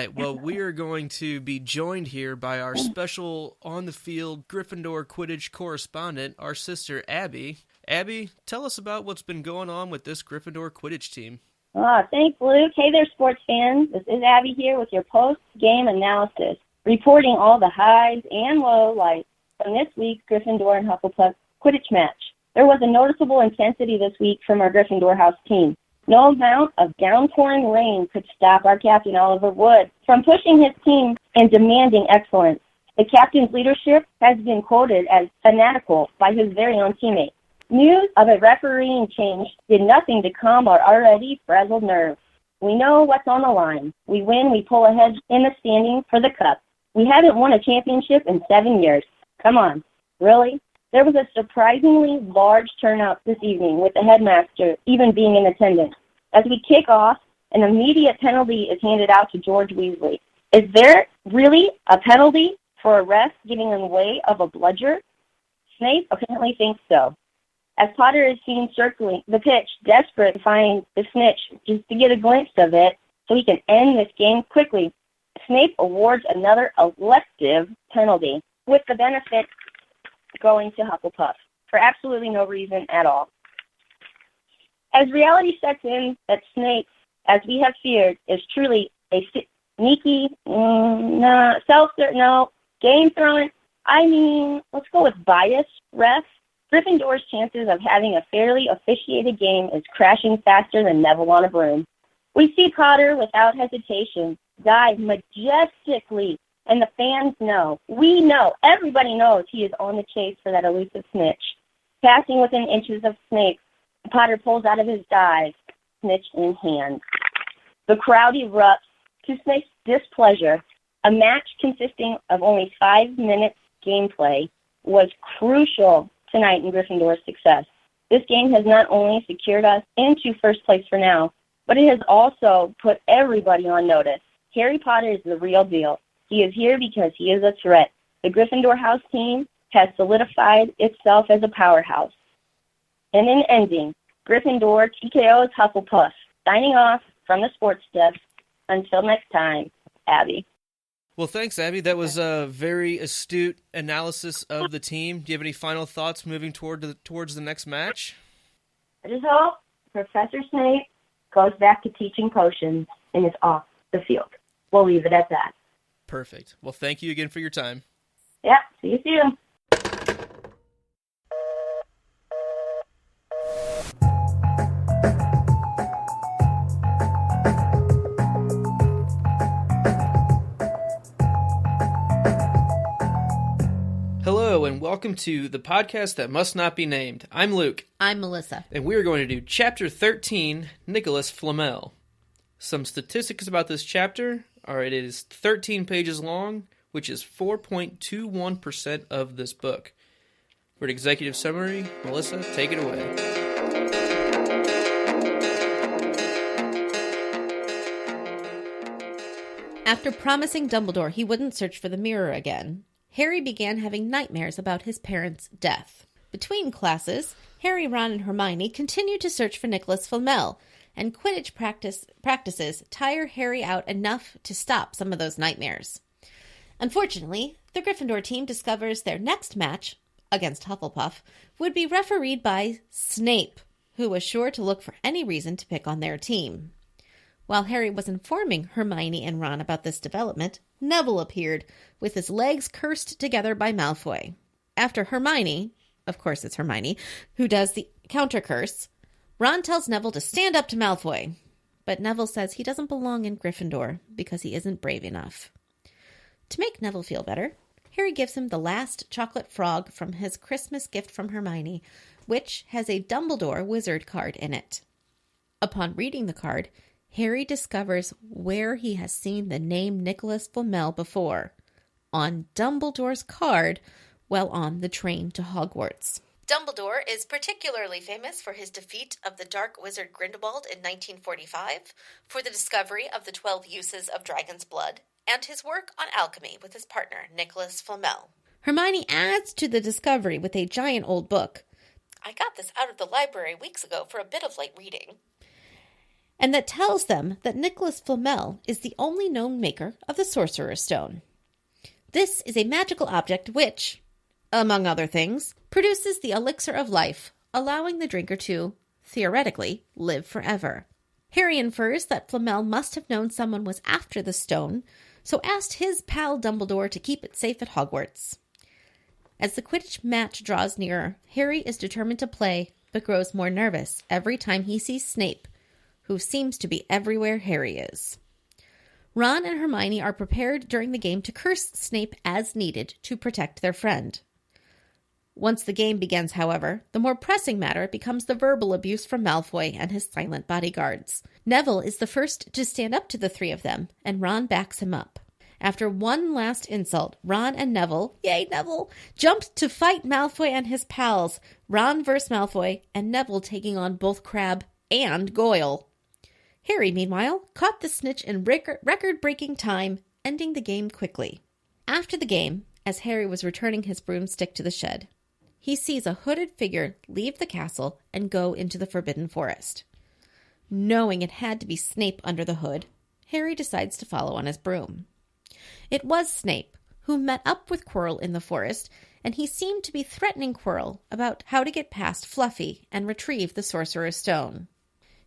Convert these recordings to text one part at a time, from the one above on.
right. Well, we are going to be joined here by our special on-the-field Gryffindor Quidditch correspondent, our sister Abby. Abby, tell us about what's been going on with this Gryffindor Quidditch team. Thanks, Luke. Hey there, sports fans. This is Abby here with your post-game analysis, reporting all the highs and lowlights from this week's Gryffindor and Hufflepuff Quidditch match. There was a noticeable intensity this week from our Gryffindor house team. No amount of downpouring rain could stop our captain, Oliver Wood, from pushing his team and demanding excellence. The captain's leadership has been quoted as fanatical by his very own teammates. News of a refereeing change did nothing to calm our already frazzled nerves. We know what's on the line. We win, we pull ahead in the standing for the cup. We haven't won a championship in 7 years. Come on, really? There was a surprisingly large turnout this evening, with the headmaster even being in attendance. As we kick off, an immediate penalty is handed out to George Weasley. Is there really a penalty for a ref getting in the way of a bludger? Snape apparently thinks so. As Potter is seen circling the pitch, desperate to find the snitch just to get a glimpse of it so he can end this game quickly, Snape awards another elective penalty, with the benefit going to Hufflepuff for absolutely no reason at all. As reality sets in that Snape, as we have feared, is truly a sneaky, game-throwing, let's go with bias ref, Gryffindor's chances of having a fairly officiated game is crashing faster than Neville on a broom. We see Potter, without hesitation, dive majestically, and the fans know, everybody knows he is on the chase for that elusive snitch. Passing within inches of Snape, Potter pulls out of his dive, snitch in hand. The crowd erupts to Snape's displeasure. A match consisting of only 5 minutes gameplay was crucial tonight in Gryffindor's success. This game has not only secured us into first place for now, but it has also put everybody on notice. Harry Potter is the real deal. He is here because he is a threat. The Gryffindor house team has solidified itself as a powerhouse. And in ending, Gryffindor TKO's Hufflepuff. Signing off from the sports desk. Until next time, Abby. Well, thanks, Abby. That was a very astute analysis of the team. Do you have any final thoughts moving towards the next match? I just hope Professor Snape goes back to teaching potions and is off the field. We'll leave it at that. Perfect. Well, thank you again for your time. Yeah, see you soon. Hello, and welcome to the podcast that must not be named. I'm Luke. I'm Melissa. And we're going to do Chapter 13, Nicholas Flamel. Some statistics about this chapter are it is 13 pages long, which is 4.21% of this book. For an executive summary, Melissa, take it away. After promising Dumbledore he wouldn't search for the mirror again, Harry began having nightmares about his parents' death. Between classes, Harry, Ron, and Hermione continued to search for Nicholas Flamel, and Quidditch practices tire Harry out enough to stop some of those nightmares. Unfortunately, the Gryffindor team discovers their next match, against Hufflepuff, would be refereed by Snape, who was sure to look for any reason to pick on their team. While Harry was informing Hermione and Ron about this development, Neville appeared, with his legs cursed together by Malfoy. After Hermione, of course it's Hermione, who does the counter-curse, Ron tells Neville to stand up to Malfoy, but Neville says he doesn't belong in Gryffindor because he isn't brave enough. To make Neville feel better, Harry gives him the last chocolate frog from his Christmas gift from Hermione, which has a Dumbledore wizard card in it. Upon reading the card, Harry discovers where he has seen the name Nicholas Flamel before, on Dumbledore's card while on the train to Hogwarts. Dumbledore is particularly famous for his defeat of the Dark Wizard Grindelwald in 1945, for the discovery of the 12 uses of dragon's blood, and his work on alchemy with his partner, Nicholas Flamel. Hermione adds to the discovery with a giant old book. I got this out of the library weeks ago for a bit of light reading. and that tells them that Nicholas Flamel is the only known maker of the Sorcerer's Stone. This is a magical object which, among other things, produces the elixir of life, allowing the drinker to, theoretically, live forever. Harry infers that Flamel must have known someone was after the stone, so asked his pal Dumbledore to keep it safe at Hogwarts. As the Quidditch match draws nearer, Harry is determined to play, but grows more nervous every time he sees Snape, who seems to be everywhere Harry is. Ron and Hermione are prepared during the game to curse Snape as needed to protect their friend. Once the game begins, however, the more pressing matter becomes the verbal abuse from Malfoy and his silent bodyguards. Neville is the first to stand up to the three of them, and Ron backs him up. After one last insult, Ron and Neville, yay Neville, jumped to fight Malfoy and his pals, Ron versus Malfoy, and Neville taking on both Crabbe and Goyle. Harry, meanwhile, caught the snitch in record-breaking time, ending the game quickly. After the game, as Harry was returning his broomstick to the shed, he sees a hooded figure leave the castle and go into the Forbidden Forest. Knowing it had to be Snape under the hood, Harry decides to follow on his broom. It was Snape, who met up with Quirrell in the forest, and he seemed to be threatening Quirrell about how to get past Fluffy and retrieve the Sorcerer's Stone.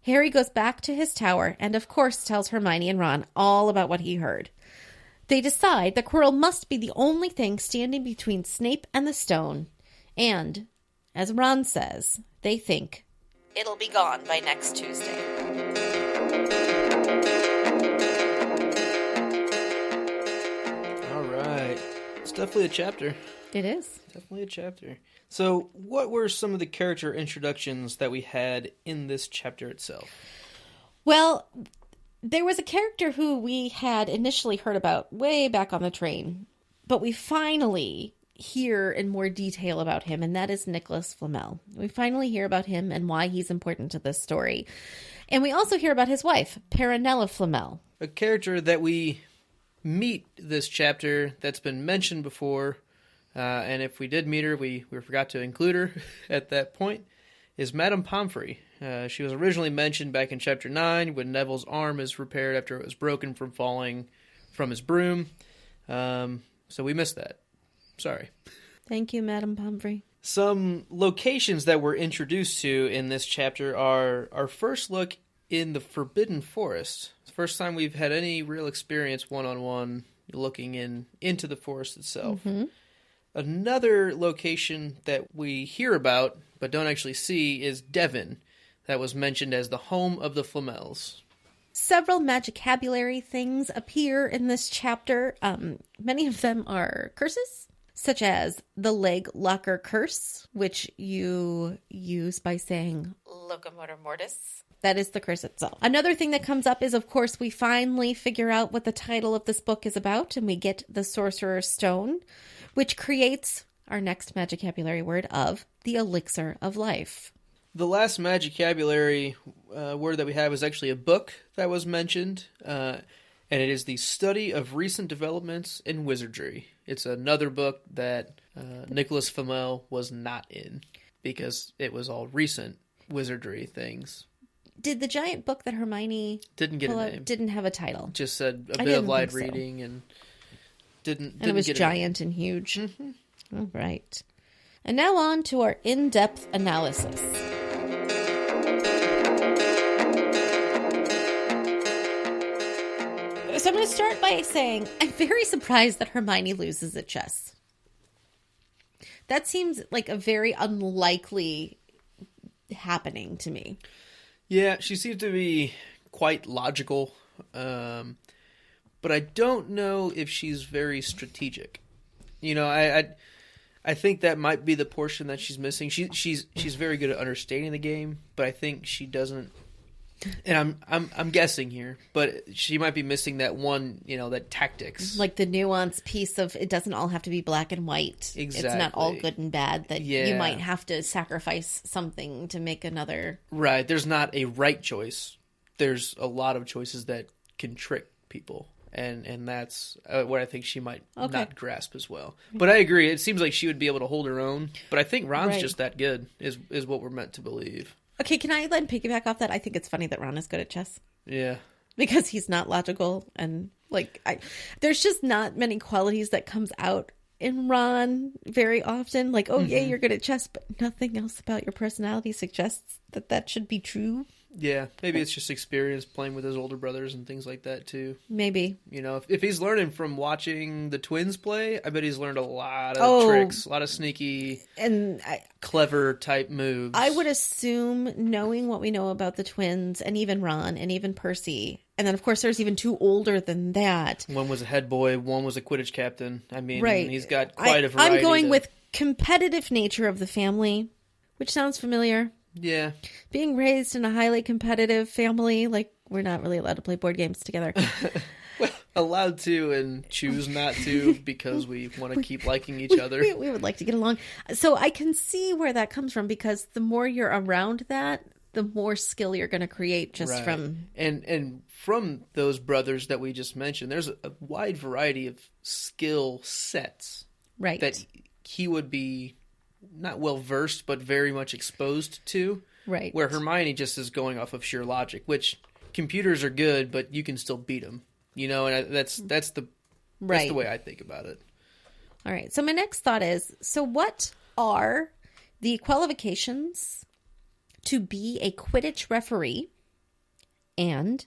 Harry goes back to his tower and, of course, tells Hermione and Ron all about what he heard. They decide that Quirrell must be the only thing standing between Snape and the stone, and, as Ron says, they think it'll be gone by next Tuesday. All right. It's definitely a chapter. It is. Definitely a chapter. So, what were some of the character introductions that we had in this chapter itself? Well, there was a character who we had initially heard about way back on the train, but we finally hear in more detail about him, and that is Nicholas Flamel. We finally hear about him and why he's important to this story. And we also hear about his wife, Perenella Flamel. A character that we meet this chapter that's been mentioned before, and if we did meet her, we forgot to include her at that point, is Madame Pomfrey. She was originally mentioned back in Chapter 9 when Neville's arm is repaired after it was broken from falling from his broom. So we missed that. Sorry. Thank you, Madame Pomfrey. Some locations that we're introduced to in this chapter are our first look in the Forbidden Forest. It's the first time we've had any real experience one-on-one looking into the forest itself. Mm-hmm. Another location that we hear about but don't actually see is Devon, that was mentioned as the home of the Flamels. Several magicabulary things appear in this chapter. Many of them are curses, such as the leg locker curse, which you use by saying locomotor mortis. That is the curse itself. Another thing that comes up is, of course, we finally figure out what the title of this book is about, and we get the Sorcerer's Stone, which creates our next magicabulary word of the Elixir of Life. The last magicabulary word that we have is actually a book that was mentioned, and it is the Study of Recent Developments in Wizardry. It's another book that Nicholas Flamel was not in, because it was all recent wizardry things. Did the giant book that Hermione didn't get a name? Didn't have a title. Just said a bit of light reading and didn't. And it was giant and huge. Mm-hmm. All right. And now on to our in-depth analysis. So I'm going to start by saying I'm very surprised that Hermione loses at chess. That seems like a very unlikely happening to me. Yeah, she seems to be quite logical, but I don't know if she's very strategic. You know, I think that might be the portion that she's missing. She's very good at understanding the game, but I think she doesn't. And I'm guessing here, but she might be missing that one, that tactics. Like the nuance piece of it doesn't all have to be black and white. Exactly. It's not all good and bad, that you might have to sacrifice something to make another. Right. There's not a right choice. There's a lot of choices that can trick people. And that's what I think she might not grasp as well. But I agree. It seems like she would be able to hold her own. But I think Ron's just that good, is what we're meant to believe. Okay, can I then piggyback off that? I think it's funny that Ron is good at chess. Yeah. Because he's not logical, and there's just not many qualities that comes out in Ron very often. Like, oh, yeah, you're good at chess, but nothing else about your personality suggests that should be true. Yeah, maybe it's just experience playing with his older brothers and things like that, too. Maybe. You know, if he's learning from watching the twins play, I bet he's learned a lot of tricks, a lot of sneaky and clever type moves. I would assume, knowing what we know about the twins, and even Ron, and even Percy, and then, of course, there's even two older than that. One was a head boy, one was a Quidditch captain. I mean, right. He's got quite a variety. I'm going with competitive nature of the family, which sounds familiar. Yeah. Being raised in a highly competitive family, like, we're not really allowed to play board games together. Well, allowed to and choose not to because we want to keep liking each other. We would like to get along. So I can see where that comes from, because the more you're around that, the more skill you're going to create just from... And from those brothers that we just mentioned, there's a wide variety of skill sets. Right. That he would be not well versed, but very much exposed to. Right. Where Hermione just is going off of sheer logic, which computers are good, but you can still beat them. You know, and that's the way I think about it. All right. So my next thought is, so what are the qualifications to be a Quidditch referee, and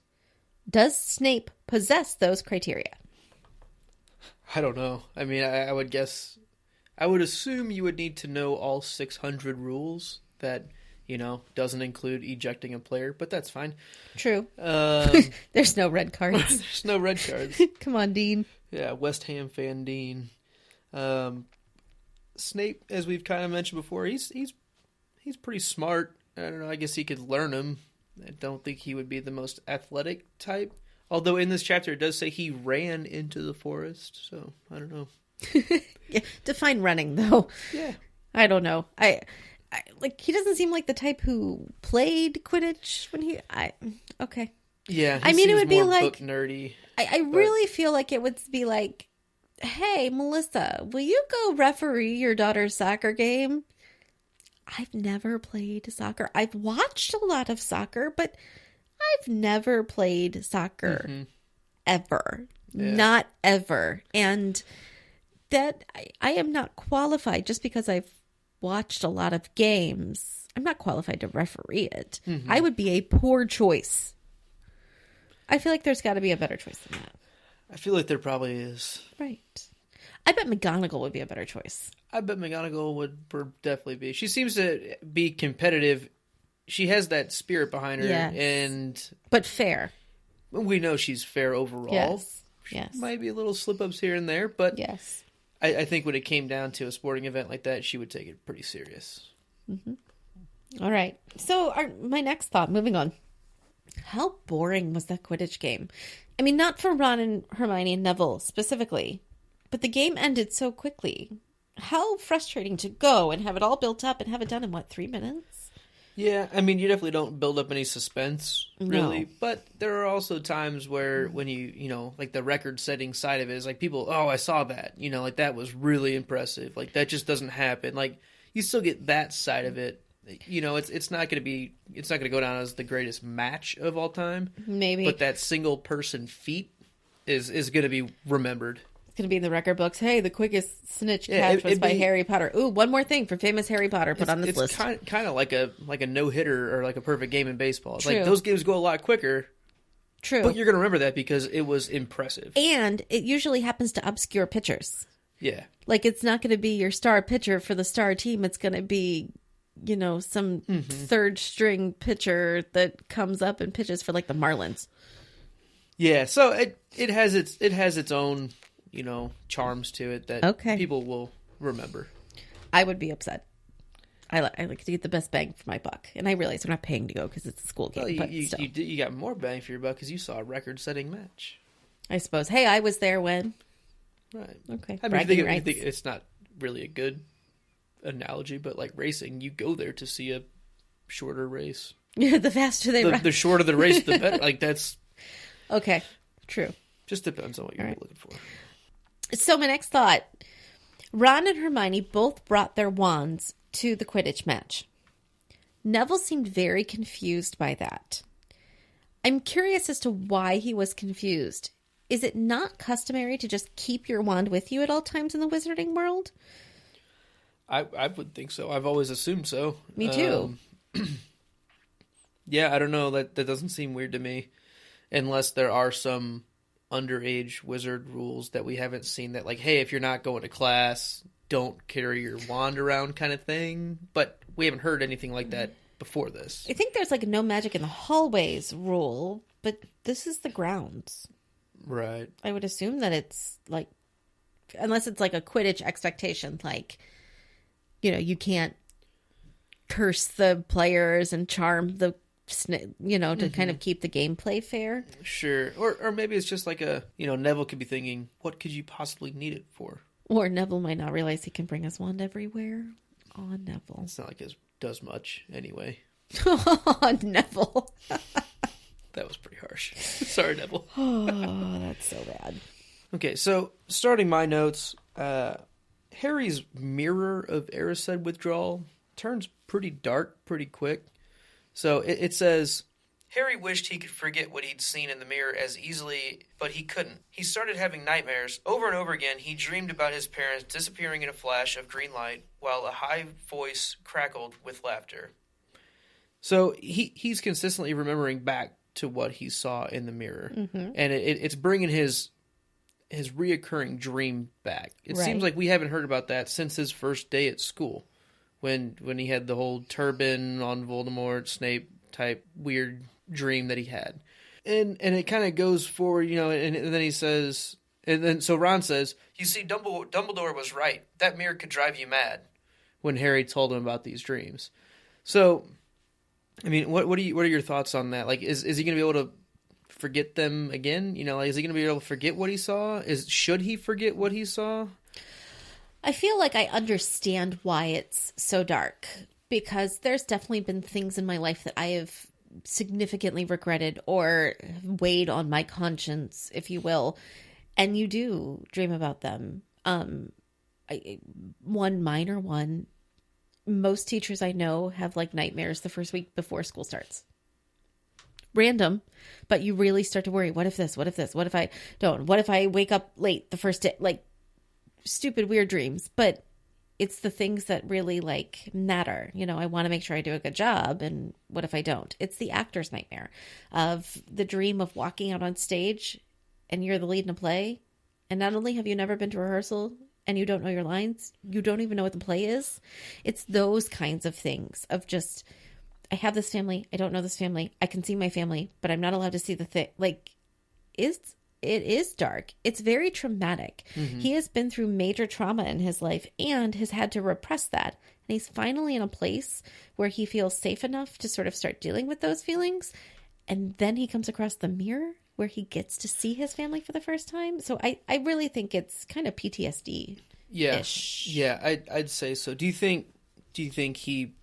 does Snape possess those criteria? I don't know. I mean, I would guess... I would assume you would need to know all 600 rules. That, you know, doesn't include ejecting a player, but that's fine. True. There's no red cards. There's no red cards. Come on, Dean. Yeah, West Ham fan Dean. Snape, as we've kind of mentioned before, he's pretty smart. I don't know, I guess he could learn him. I don't think he would be the most athletic type. Although in this chapter it does say he ran into the forest, so I don't know. Yeah, define running, though. Yeah. I don't know. I like, he doesn't seem like the type who played Quidditch when okay. Yeah, I mean, it would be like book nerdy. I really feel like it would be like, hey, Melissa, will you go referee your daughter's soccer game? I've never played soccer. I've watched a lot of soccer, but I've never played soccer ever. Yeah. Not ever. And that I am not qualified just because I've watched a lot of games. I'm not qualified to referee it. I would be a poor choice. I feel like there's got to be a better choice than that. I feel like there probably is. Right. I bet McGonagall would be a better choice. I bet McGonagall would definitely be. She seems to be competitive. She has that spirit behind her. Yes. But fair. We know she's fair overall. Yes. Might be a little slip-ups here and there, but yes. I think when it came down to a sporting event like that, she would take it pretty serious. All right. So my next thought, moving on. How boring was that Quidditch game? I mean, not for Ron and Hermione and Neville specifically, but the game ended so quickly. How frustrating to go and have it all built up and have it done in, 3 minutes? Yeah, I mean, you definitely don't build up any suspense, really. No. But there are also times where when you know, like the record-setting side of it is like people, oh, I saw that. You know, like that was really impressive. Like that just doesn't happen. Like you still get that side of it. You know, it's not going to go down as the greatest match of all time. Maybe. But that single person feat is going to be remembered. It's going to be in the record books. Hey, the quickest snitch catch was by Harry Potter. Ooh, one more thing for famous Harry Potter put on this list. It's kind of like a no-hitter or like a perfect game in baseball. It's True. like those games go a lot quicker. True. But you're going to remember that because it was impressive. And it usually happens to obscure pitchers. Yeah. Like it's not going to be your star pitcher for the star team. It's going to be, you know, some third string pitcher that comes up and pitches for like the Marlins. Yeah, so it has its own, you know, charms to it that people will remember. I would be upset. I like to get the best bang for my buck, and I realize I'm not paying to go because it's a school game. Well, but you got more bang for your buck because you saw a record-setting match. I suppose. Hey, I was there when. Right. Okay. I mean, I think it's not really a good analogy, but like racing, you go there to see a shorter race. Yeah, the faster they run. The shorter the race, the better. Like that's okay. True. Just depends on what you're looking for. So my next thought: Ron and Hermione both brought their wands to the Quidditch match. Neville seemed very confused by that. I'm curious as to why he was confused. Is it not customary to just keep your wand with you at all times in the wizarding world? I would think so. I've always assumed so. Me too. Yeah, I don't know. That doesn't seem weird to me. Unless there are some underage wizard rules that we haven't seen that, like, hey, if you're not going to class, don't carry your wand around kind of thing. But we haven't heard anything like that before this. I think there's like a no magic in the hallways rule, but this is the grounds. Right. I would assume that it's like, unless it's like a Quidditch expectation, like, you know, you can't curse the players and charm the, you know, to kind of keep the gameplay fair. Sure. Or maybe it's just like a, you know, Neville could be thinking, what could you possibly need it for? Or Neville might not realize he can bring his wand everywhere. Oh, Neville. It's not like it does much anyway. Oh, Neville. That was pretty harsh. Sorry, Neville. Oh, that's so bad. Okay, so starting my notes, Harry's mirror of Erised withdrawal turns pretty dark pretty quick. So it says, Harry wished he could forget what he'd seen in the mirror as easily, but he couldn't. He started having nightmares. Over and over again, he dreamed about his parents disappearing in a flash of green light, while a high voice crackled with laughter. So he's consistently remembering back to what he saw in the mirror. Mm-hmm. And it's bringing his reoccurring dream back. It seems like we haven't heard about that since his first day at school. When he had the whole turban on Voldemort, Snape type weird dream that he had. And it kind of goes forward, you know, and then he says, and then so Ron says, you see, Dumbledore was right. That mirror could drive you mad, when Harry told him about these dreams. So, I mean, what are your thoughts on that? Like, is he going to be able to forget them again? You know, like, is he going to be able to forget what he saw? Should he forget what he saw? I feel like I understand why it's so dark, because there's definitely been things in my life that I have significantly regretted or weighed on my conscience, if you will, and you do dream about them. One minor one, most teachers I know have like nightmares the first week before school starts. Random, but you really start to worry. What if this? What if this? What if I don't? What if I wake up late the first day? Like, stupid, weird dreams. But it's the things that really like matter. You know, I want to make sure I do a good job. And what if I don't? It's the actor's nightmare of the dream of walking out on stage and you're the lead in a play. And not only have you never been to rehearsal and you don't know your lines, you don't even know what the play is. It's those kinds of things of just, I have this family. I don't know this family. I can see my family, but I'm not allowed to see the thing. Like, it is dark. It's very traumatic. Mm-hmm. He has been through major trauma in his life and has had to repress that. And he's finally in a place where he feels safe enough to sort of start dealing with those feelings. And then he comes across the mirror where he gets to see his family for the first time. So I really think it's kind of PTSD-ish. Yeah, I'd say so. Do you think he,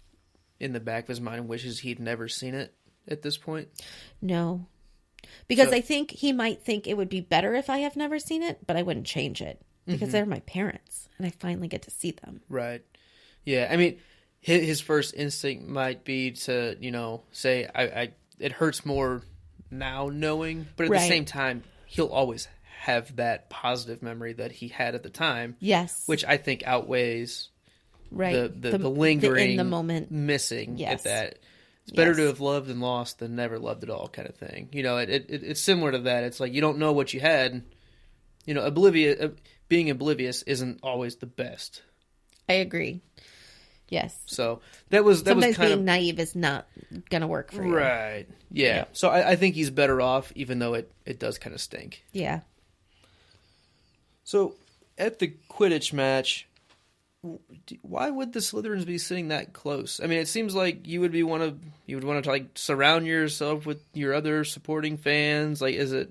in the back of his mind, wishes he'd never seen it at this point? No. Because I think he might think it would be better if I have never seen it, but I wouldn't change it because they're my parents and I finally get to see them. Right. Yeah. I mean, his first instinct might be to, you know, say, it hurts more now knowing, but at the same time, he'll always have that positive memory that he had at the time. Yes. Which I think outweighs the lingering, in the moment missing at that. It's better to have loved and lost than never loved at all, kind of thing. You know, it's similar to that. It's like you don't know what you had. You know, being oblivious isn't always the best. I agree. Yes. So that was sometimes kind being of naive is not going to work for you. Right. Yeah. So I think he's better off, even though it does kind of stink. Yeah. So at the Quidditch match, why would the Slytherins be sitting that close? I mean, it seems like you would want to like surround yourself with your other supporting fans. Like, do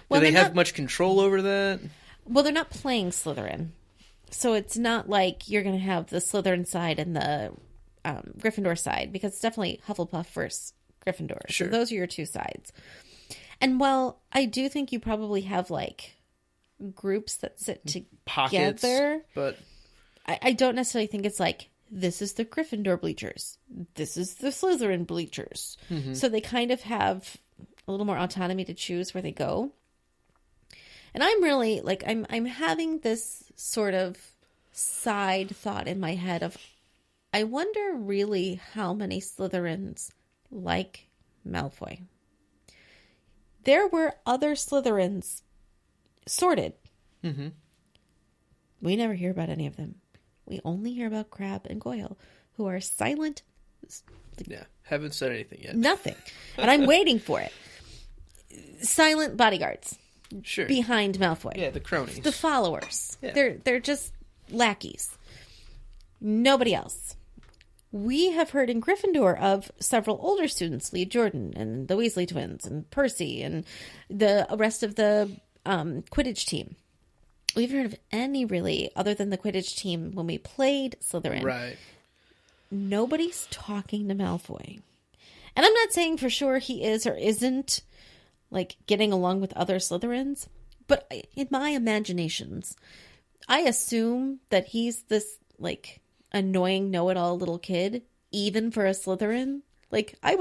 they have much control over that? Well, they're not playing Slytherin, so it's not like you're going to have the Slytherin side and the Gryffindor side, because it's definitely Hufflepuff versus Gryffindor. Sure. So those are your two sides. And while I do think you probably have like groups that sit together, pockets, but I don't necessarily think it's like this is the Gryffindor bleachers. This is the Slytherin bleachers. Mm-hmm. So they kind of have a little more autonomy to choose where they go. And I'm really, like, I'm having this sort of side thought in my head of, I wonder really how many Slytherins like Malfoy. There were other Slytherins sorted. Mm-hmm. We never hear about any of them. We only hear about Crabbe and Goyle, who are silent. Yeah, haven't said anything yet. Nothing. And I'm waiting for it. Silent bodyguards. Sure. Behind Malfoy. Yeah, the cronies. The followers. Yeah. They're just lackeys. Nobody else. We have heard in Gryffindor of several older students, Lee Jordan and the Weasley twins and Percy and the rest of the Quidditch team. We haven't heard of any really other than the Quidditch team when we played Slytherin. Right. Nobody's talking to Malfoy. And I'm not saying for sure he is or isn't like getting along with other Slytherins, but in my imaginations, I assume that he's this like annoying know-it-all little kid, even for a Slytherin. Like I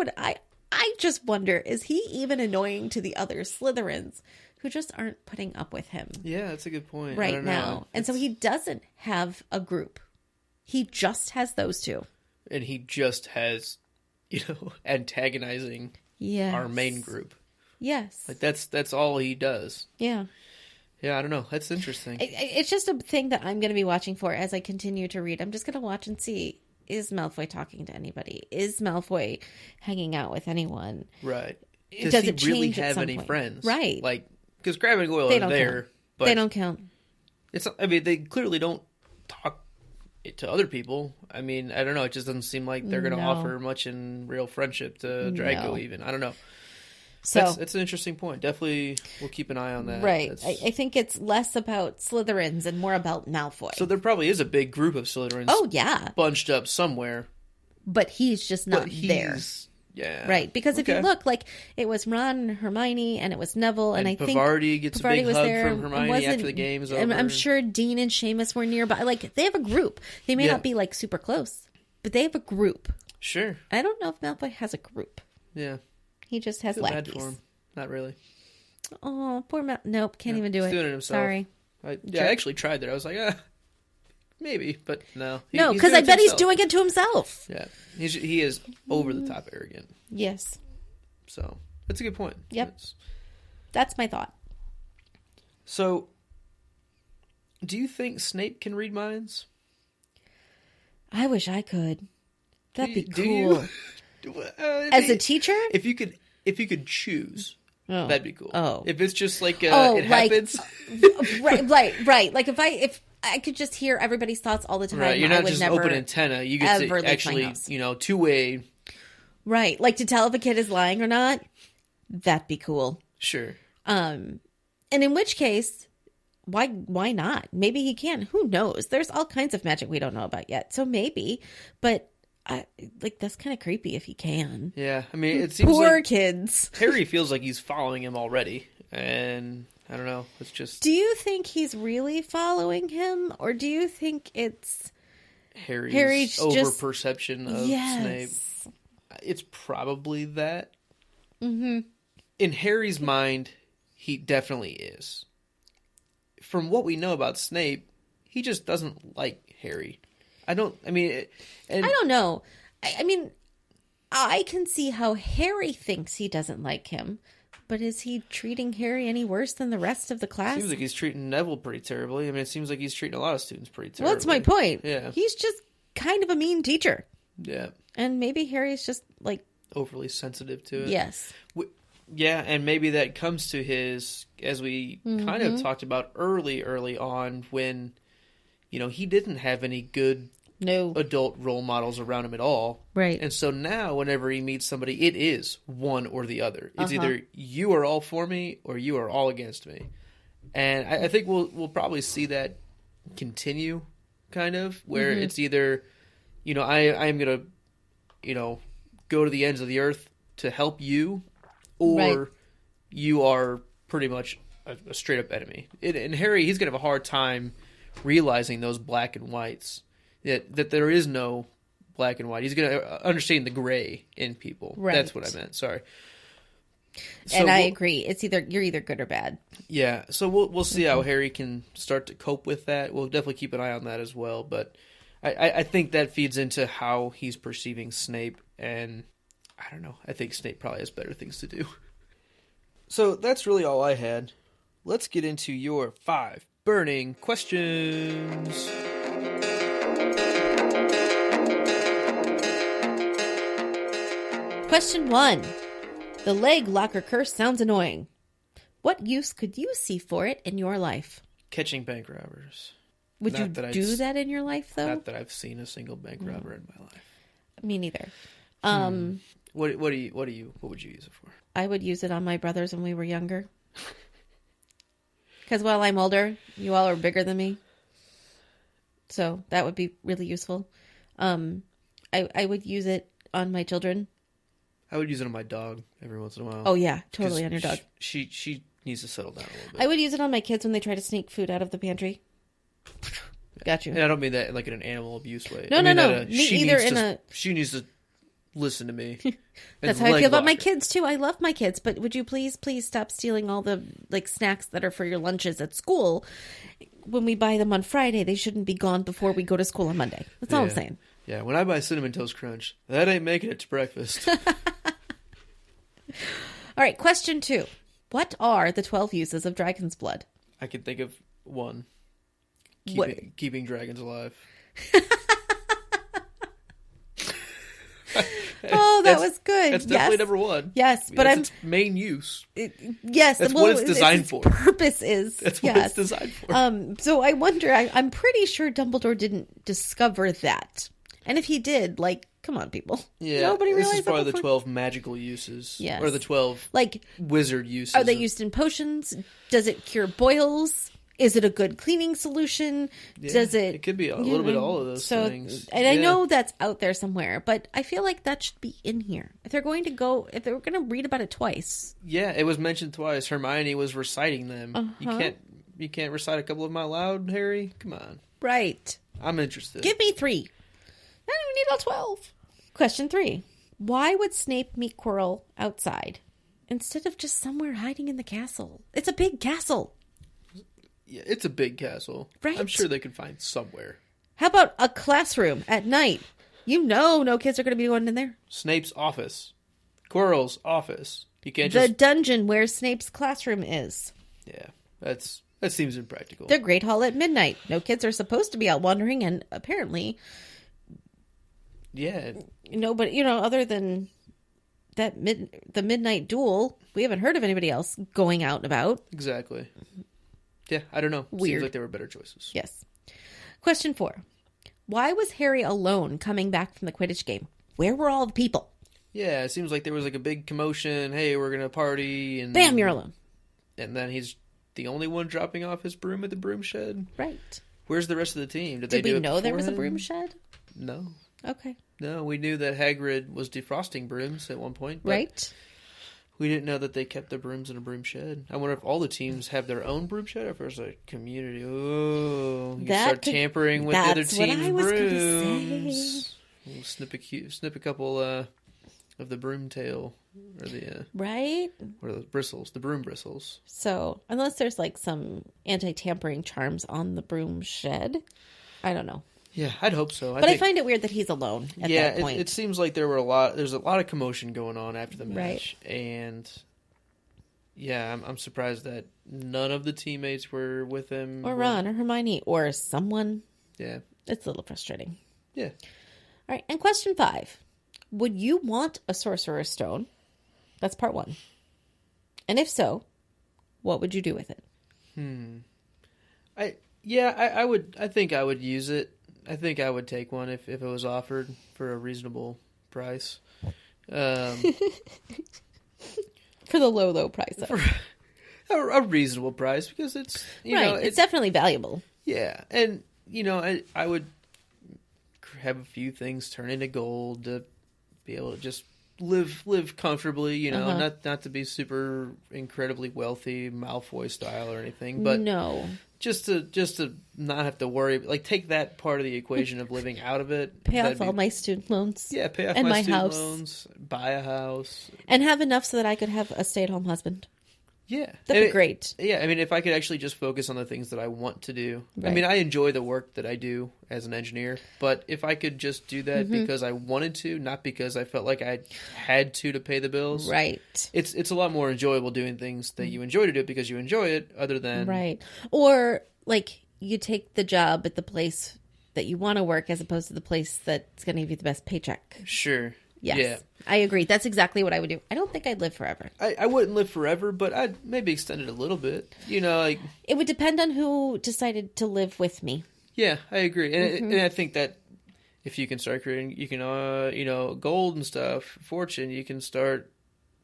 just wonder, is he even annoying to the other Slytherins who just aren't putting up with him? Yeah, that's a good point. Right now. And so he doesn't have a group. He just has those two. And he just has, antagonizing our main group. Yes. Like that's all he does. Yeah. Yeah, I don't know. That's interesting. It's just a thing that I'm going to be watching for as I continue to read. I'm just going to watch and see, is Malfoy talking to anybody? Is Malfoy hanging out with anyone? Right. Does it he really change at have some any point? friends? Right. Like, because Crabbe and Goyle They are don't there, count. but They don't count. they clearly don't talk to other people. I mean, I don't know. It just doesn't seem like they're going to No. offer much in real friendship to Draco. No. Even I don't know. So It's an interesting point. Definitely, we'll keep an eye on that. right. That's- I think it's less about Slytherins and more about Malfoy. So there probably is a big group of Slytherins. Oh, yeah. Bunched up somewhere. But he's just not But he's, there. Yeah. Right. Because if you Okay. look, like, it was Ron and Hermione and it was Neville. And I think Bavardi gets a big was hug there from and Hermione wasn't- after the game's over. and I'm sure Dean and Seamus were nearby. Like, they have a group. They may Yeah. not be, like, super close, but they have a group. Sure. I don't know if Malfoy has a group. Yeah. He just has Feel bad lackeys. for him. Not really. Oh, poor Mal. Nope, can't even do He's it. doing it himself. Sorry. I Jerk. actually tried that. I was like, maybe, but no. No, he's because doing I it to bet he's himself. doing it to himself. Yeah. He is over the top arrogant. Yes. So that's a good point. Yep. It's- That's my thought. So, do you think Snape can read minds? I wish I could. That'd be Do cool. you? As a teacher? if you could choose, Oh. that'd be cool. Oh. If it's just like it like- happens, right. Like if I could just hear everybody's thoughts all the time, right? You're I not would just never, open antenna. You get ever to leave my actually, house. two-way. Right. Like to tell if a kid is lying or not. That'd be cool. Sure. And in which case, why not? Maybe he can. Who knows? There's all kinds of magic we don't know about yet. So maybe, but that's kind of creepy if he can. Yeah. I mean, it seems Poor like kids. Harry feels like he's following him already, and I don't know. It's just Do you think he's really following him, or do you think it's Harry's just- over-perception of Snape. It's probably that. Mm-hmm. In Harry's mind, he definitely is. From what we know about Snape, he just doesn't like Harry. I don't know. I mean, I can see how Harry thinks he doesn't like him, but is he treating Harry any worse than the rest of the class? Seems like he's treating Neville pretty terribly. I mean, it seems like he's treating a lot of students pretty terribly. Well, that's my point. Yeah. He's just kind of a mean teacher. Yeah. And maybe Harry's just like, Overly sensitive to it. yes. Yeah, and maybe that comes to his, as we kind of talked about early on, when, he didn't have any good No. adult role models around him at all. Right. And so now, whenever he meets somebody, it is one or the other. It's either you are all for me or you are all against me. And I think we'll probably see that continue, kind of, where it's either, I am going to, go to the ends of the earth to help you, or Right. you are pretty much a straight up enemy. And Harry, he's going to have a hard time realizing those black and whites. that there is no black and white. He's going to understand the gray in people. Right. That's what I meant. Sorry. And I agree. It's you're either good or bad. Yeah. So we'll see how Harry can start to cope with that. We'll definitely keep an eye on that as well. But I think that feeds into how he's perceiving Snape. And I don't know. I think Snape probably has better things to do. So that's really all I had. Let's get into your 5 burning questions. Question 1. The leg locker curse sounds annoying. What use could you see for it in your life? Catching bank robbers. Would you do that in your life, though? Not that I've seen a single bank robber in my life. Me neither. What would you use it for? I would use it on my brothers when we were younger. Because while I'm older, you all are bigger than me. So that would be really useful. I would use it on my children. I would use it on my dog every once in a while. Oh, yeah. Totally on your dog. She needs to settle down a little bit. I would use it on my kids when they try to sneak food out of the pantry. Got you. And I don't mean that like in an animal abuse way. No. She needs to listen to me. That's how I feel about my kids, too. I love my kids, but would you please stop stealing all the snacks that are for your lunches at school? When we buy them on Friday, they shouldn't be gone before we go to school on Monday. That's all I'm saying. Yeah, when I buy Cinnamon Toast Crunch, that ain't making it to breakfast. All right, question 2. What are the 12 uses of dragon's blood? I can think of one. Keeping dragons alive. Oh, that was good. That's definitely number 1. Yes, but that's its main use. Yes, that's what it's designed for. Purpose is. That's what it's designed for. So I wonder. I'm pretty sure Dumbledore didn't discover that, and if he did, come on, people. Yeah, nobody realized this is probably that the 12 magical uses. Yes. Or the 12 wizard uses. Are they used in potions? Does it cure boils? Is it a good cleaning solution? Yeah, Does it? It could be a little bit of all of those things. And I know that's out there somewhere, but I feel like that should be in here. If they're going to read about it twice. Yeah, it was mentioned twice. Hermione was reciting them. Uh-huh. You can't recite a couple of them out loud, Harry? Come on. Right. I'm interested. Give me 3. I don't need all 12. Question 3. Why would Snape meet Quirrell outside instead of just somewhere hiding in the castle? It's a big castle. Yeah, it's a big castle. Right. I'm sure they could find somewhere. How about a classroom at night? No kids are going to be going in there. Snape's office. Quirrell's office. You can't The dungeon where Snape's classroom is. Yeah, that seems impractical. The Great Hall at midnight. No kids are supposed to be out wandering, and apparently... Yeah. But, other than the midnight duel, we haven't heard of anybody else going out and about. Exactly. Yeah, I don't know. Weird. Seems like there were better choices. Yes. Question 4. Why was Harry alone coming back from the Quidditch game? Where were all the people? Yeah, it seems like there was a big commotion. Hey, we're going to party. And Bam, you're alone. And then he's the only one dropping off his broom at the broom shed. Right. Where's the rest of the team? Did we know there was a broom shed? No. Okay. No, we knew that Hagrid was defrosting brooms at one point. But right. We didn't know that they kept the brooms in a broom shed. I wonder if all the teams have their own broom shed or if there's a community. Oh, you start tampering with the other team's brooms. We'll snip a couple of the broom tail or the right. What are those bristles? The broom bristles. So unless there's some anti-tampering charms on the broom shed, I don't know. Yeah, I'd hope so. I find it weird that he's alone at that point. It seems like there's a lot of commotion going on after the match. Right. And yeah, I'm surprised that none of the teammates were with him. Or Ron or Hermione or someone. Yeah. It's a little frustrating. Yeah. All right, and question 5. Would you want a Sorcerer's Stone? That's part 1. And if so, what would you do with it? I would. I think I would use it. I think I would take one if it was offered for a reasonable price. For the low price, though. For a reasonable price, because it's it's definitely valuable. Yeah, and I would have a few things turn into gold to be able to just live comfortably, you know, Uh-huh. not to be super incredibly wealthy, Malfoy style or anything, but No. just to not have to worry, like take that part of the equation of living out of it. Pay That'd off all my student loans. yeah, pay off and my my student house. loans, buy a house. And have enough so that I could have a stay-at-home husband. Yeah. That'd be great. Yeah, I mean, if I could actually just focus on the things that I want to do. I Right. mean, I enjoy the work that I do as an engineer, but if I could just do that Mm-hmm. because I wanted to, not because I felt like I had to pay the bills. Right. It's a lot more enjoyable doing things that you enjoy to do because you enjoy it, other than Right. Or, like, you take the job at the place that you want to work as opposed to the place that's going to give you the best paycheck. Sure. Yes. Yeah. I agree. That's exactly what I would do. I don't think I'd live forever. I wouldn't live forever, but I'd maybe extend it a little bit. You know, like, It would depend on who decided to live with me. yeah, I agree. Mm-hmm. And I think that if you can start creating, you can, you know, gold and stuff, fortune, you can start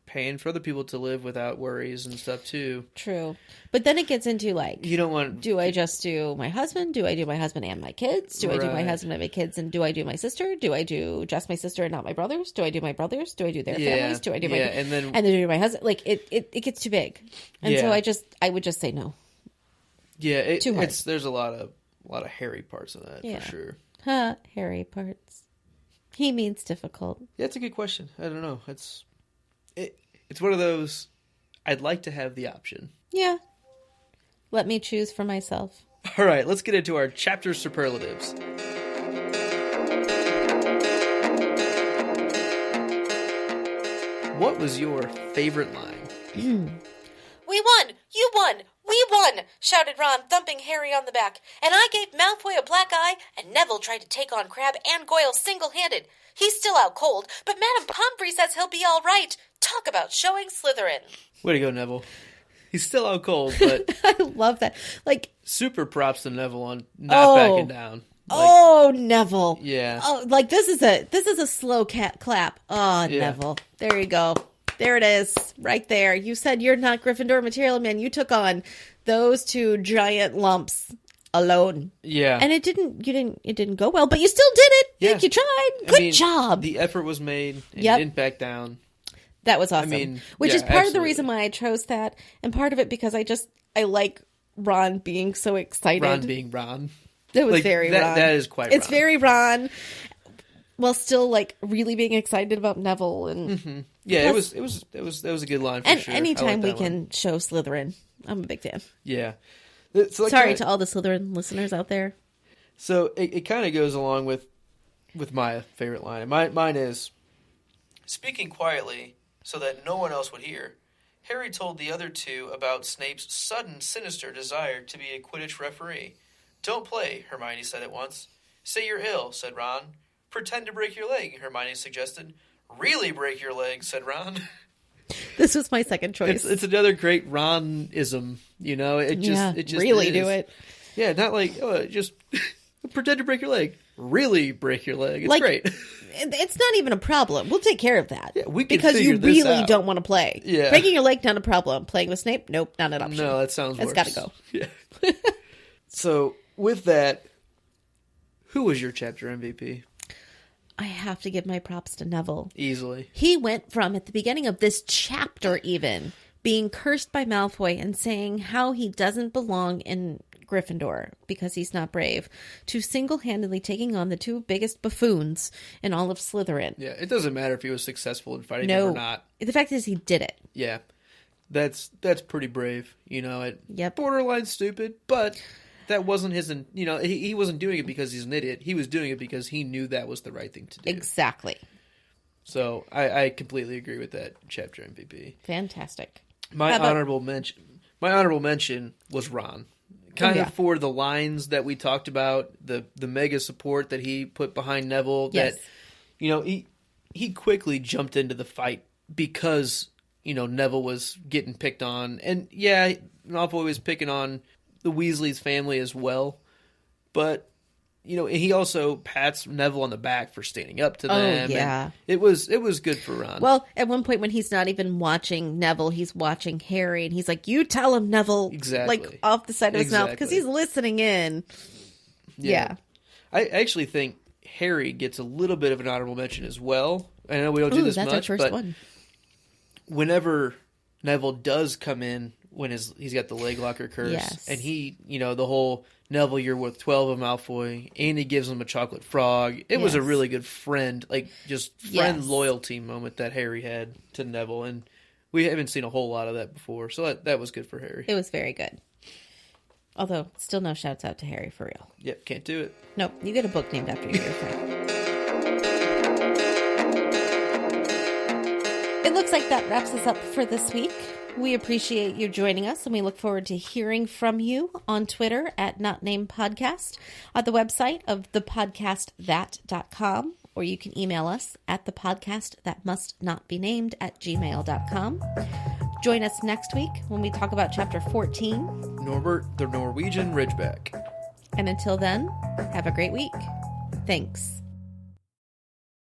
paying for other people to live without worries and stuff too. True. But then it gets into, like, You don't want, do I just do my husband? Do I do my husband and my kids? Do I do my Right. husband and my kids? And do I do my sister? Do I do just my sister and not my brothers? Do I do my brothers? Do I do their Yeah. families? Do I do my... Yeah, and then- do I do my husband? Like, it gets too big. And so Yeah. I would just say no. yeah, Too hard. there's a lot of hairy parts in that Yeah. for sure. Huh, hairy parts. He means difficult. Yeah, it's a good question. I don't know. It's one of those. I'd like to have the option. Yeah. Let me choose for myself. All right, let's get into our chapter superlatives. What was your favorite line? We won! You won! We won! Shouted Ron, thumping Harry on the back. And I gave Malfoy a black eye, and Neville tried to take on Crabbe and Goyle single-handed. He's still out cold, but Madame Pomfrey says he'll be all right. Talk about showing Slytherin. Way to go, Neville. He's still out cold, but I love that. Like, super props to Neville on not backing down. oh, Neville. Yeah. Oh, like this is a slow clap. Oh, Yeah. Neville. There you go. There it is. Right there. You said you're not Gryffindor material, man. You took on those two giant lumps alone. Yeah. And it didn't go well, but you still did it. Yeah. You tried. I Good mean, job. The effort was made, and Yep. you didn't back down. That was awesome. mean, Which yeah, is part of the absolutely. reason why I chose that, and part of it because I like Ron being so excited. Ron being Ron. It was like, very that, Ron. That is quite It's Ron. very Ron, while still like really being excited about Neville and Yeah, Plus- it was a good line for and sure. I anytime like we that one. can show Slytherin, I'm a big fan. Yeah. So that Sorry kinda- to all the Slytherin listeners out there. So it kind of goes along with my favorite line. Mine is, speaking quietly so that no one else would hear, Harry told the other two about Snape's sudden, sinister desire to be a Quidditch referee. Don't play, Hermione said at once. Say you're ill, said Ron. Pretend to break your leg, Hermione suggested. Really break your leg, said Ron. This was my second choice. It's another great Ron-ism, you know? It just really is. do it. Yeah, not like, just pretend to break your leg. Really break your leg. It's Like, great. It's not even a problem. We'll take care of that. Yeah, we can because figure you this really out. don't want to play. Yeah. Breaking your leg, not a problem. Playing with Snape, nope, not an option. No, that sounds It's worse. gotta go. Yeah. So, with that, who was your chapter MVP? I have to give my props to Neville. Easily. He went from, at the beginning of this chapter even, being cursed by Malfoy and saying how he doesn't belong in Gryffindor because he's not brave, to single-handedly taking on the two biggest buffoons in all of Slytherin. Yeah, it doesn't matter if he was successful in fighting No. them or not. The fact is he did it. Yeah. That's pretty brave. You know, it Yep. borderline stupid, but that wasn't his, you know, he wasn't doing it because he's an idiot. He was doing it because he knew that was the right thing to do. Exactly. So, I completely agree with that chapter MVP. Fantastic. My How about- honorable mention was Ron. Kind Oh, yeah. of for the lines that we talked about, the mega support that he put behind Neville. Yes. That, you know, he quickly jumped into the fight because, you know, Neville was getting picked on. And yeah, Malfoy was picking on the Weasley's family as well. But, you know, he also pats Neville on the back for standing up to them. yeah. And it was good for Ron. Well, at one point when he's not even watching Neville, he's watching Harry, and he's like, "You tell him, Neville." Exactly. Like, off the side of his mouth, because Exactly. he's listening in. Yeah. I actually think Harry gets a little bit of an honorable mention as well. I know we don't do this that's much, our first but one. whenever Neville does come in, when he's got the leg locker curse, Yes. and he, the whole Neville, you're with 12 of Malfoy, and he gives him a chocolate frog. It was a Yes. really good friend Yes. loyalty moment that Harry had to Neville, and we haven't seen a whole lot of that before, so that was good for Harry. It was very good. Although, still no shouts out to Harry for real. Yep, can't do it. Nope, you get a book named after you, you're fine. It looks like that wraps us up for this week. We appreciate you joining us, and we look forward to hearing from you on Twitter at NotNamedPodcast, on the website of thepodcastthat.com, or you can email us at thepodcastthatmustnotbenamed@gmail.com. Join us next week when we talk about Chapter 14. Norbert the Norwegian Ridgeback. And until then, have a great week. Thanks.